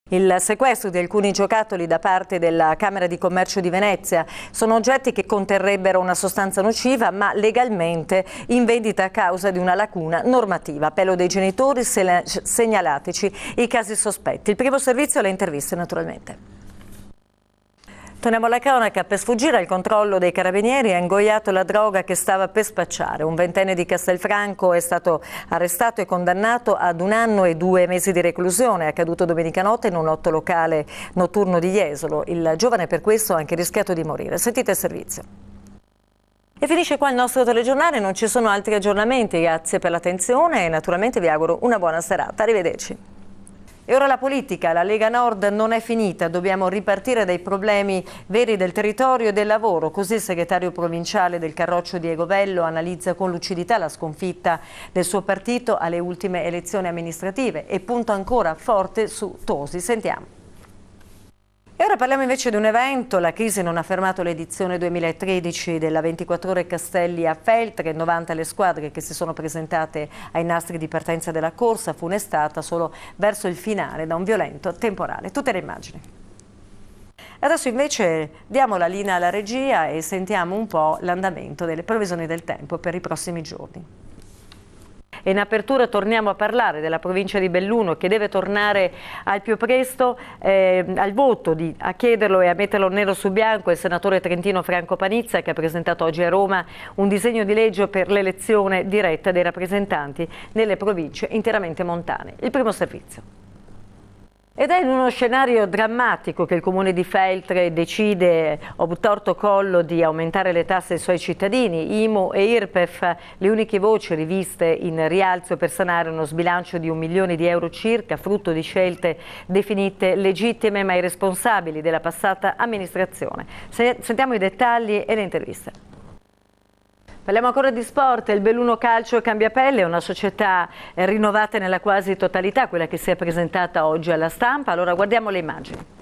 Il sequestro di alcuni giocattoli da parte della Camera di Commercio di Venezia. Sono oggetti che conterrebbero una sostanza nociva, ma legalmente in vendita a causa di una lacuna normativa. Appello dei genitori, segnalateci i casi sospetti. Il primo servizio, le interviste naturalmente. Torniamo alla cronaca. Per sfuggire al controllo dei carabinieri ha ingoiato la droga che stava per spacciare. Un ventenne di Castelfranco è stato arrestato e condannato ad 1 anno e 2 mesi di reclusione. È accaduto domenica notte in un lotto-locale notturno di Jesolo. Il giovane per questo ha anche rischiato di morire. Sentite il servizio. E finisce qua il nostro telegiornale, non ci sono altri aggiornamenti. Grazie per l'attenzione e naturalmente vi auguro una buona serata. Arrivederci. E ora la politica, la Lega Nord non è finita, dobbiamo ripartire dai problemi veri del territorio e del lavoro. Così il segretario provinciale del Carroccio Diego Bello analizza con lucidità la sconfitta del suo partito alle ultime elezioni amministrative e punta ancora forte su Tosi. Sentiamo. E ora parliamo invece di un evento. La crisi non ha fermato l'edizione 2013 della 24 Ore Castelli a Feltre. 90 le squadre che si sono presentate ai nastri di partenza della corsa, funestata solo verso il finale da un violento temporale. Tutte le immagini. Adesso invece diamo la linea alla regia e sentiamo un po' l'andamento delle previsioni del tempo per i prossimi giorni. E in apertura torniamo a parlare della provincia di Belluno che deve tornare al più presto al voto, a chiederlo e a metterlo nero su bianco il senatore trentino Franco Panizza, che ha presentato oggi a Roma un disegno di legge per l'elezione diretta dei rappresentanti nelle province interamente montane. Il primo servizio. Ed è in uno scenario drammatico che il comune di Feltre decide, obtorto collo, di aumentare le tasse ai suoi cittadini. IMU e IRPEF, le uniche voci riviste in rialzo per sanare uno sbilancio di 1 milione di euro circa, frutto di scelte definite legittime ma irresponsabili della passata amministrazione. Sentiamo i dettagli e le interviste. Parliamo ancora di sport. Il Belluno Calcio cambia pelle, è una società rinnovata nella quasi totalità, quella che si è presentata oggi alla stampa. Allora guardiamo le immagini.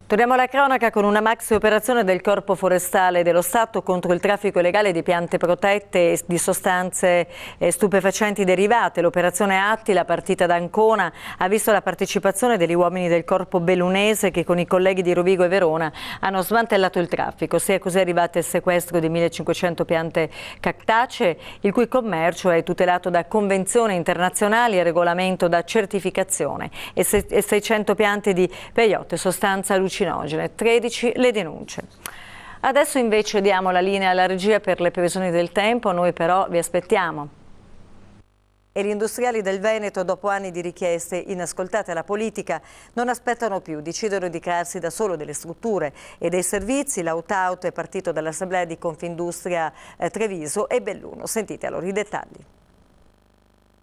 Torniamo alla cronaca con una maxi operazione del Corpo Forestale dello Stato contro il traffico illegale di piante protette e di sostanze stupefacenti derivate. L'operazione Attila, partita da Ancona, ha visto la partecipazione degli uomini del Corpo Bellunese che con i colleghi di Rovigo e Verona hanno smantellato il traffico. Si è così arrivati al sequestro di 1500 piante cactacee, il cui commercio è tutelato da convenzioni internazionali e regolamento da certificazione, e 600 piante di peyote, sostanza allucinogena. 13 le denunce. Adesso invece diamo la linea alla regia per le previsioni del tempo, noi però vi aspettiamo. E gli industriali del Veneto, dopo anni di richieste inascoltate alla politica, non aspettano più, decidono di crearsi da solo delle strutture e dei servizi. L'Autauto è partito dall'Assemblea di Confindustria Treviso e Belluno. Sentite allora i dettagli.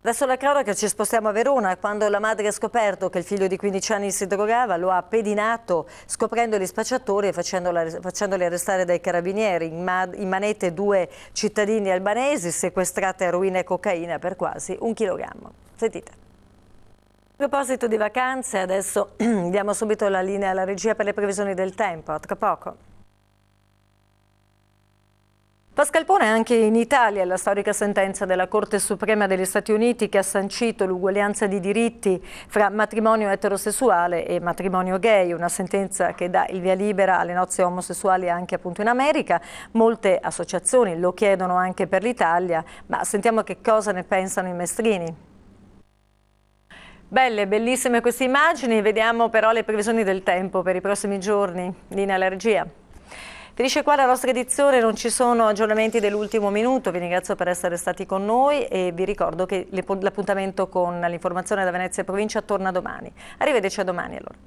Adesso la cronaca, ci spostiamo a Verona. Quando la madre ha scoperto che il figlio di 15 anni si drogava, lo ha pedinato scoprendo gli spacciatori e facendoli arrestare dai carabinieri. In manette 2 cittadini albanesi sequestrate eroina e cocaina per quasi 1 chilogrammo. Sentite. A proposito di vacanze, adesso diamo subito la linea alla regia per le previsioni del tempo. A tra poco. Mascarpone anche in Italia, la storica sentenza della Corte Suprema degli Stati Uniti che ha sancito l'uguaglianza di diritti fra matrimonio eterosessuale e matrimonio gay, una sentenza che dà il via libera alle nozze omosessuali anche appunto in America. Molte associazioni lo chiedono anche per l'Italia, ma sentiamo che cosa ne pensano i mestrini. Belle, bellissime queste immagini, vediamo però le previsioni del tempo per i prossimi giorni. Linea alla regia. Finisce qua la nostra edizione, non ci sono aggiornamenti dell'ultimo minuto, vi ringrazio per essere stati con noi e vi ricordo che l'appuntamento con l'informazione da Venezia e provincia torna domani. Arrivederci a domani allora.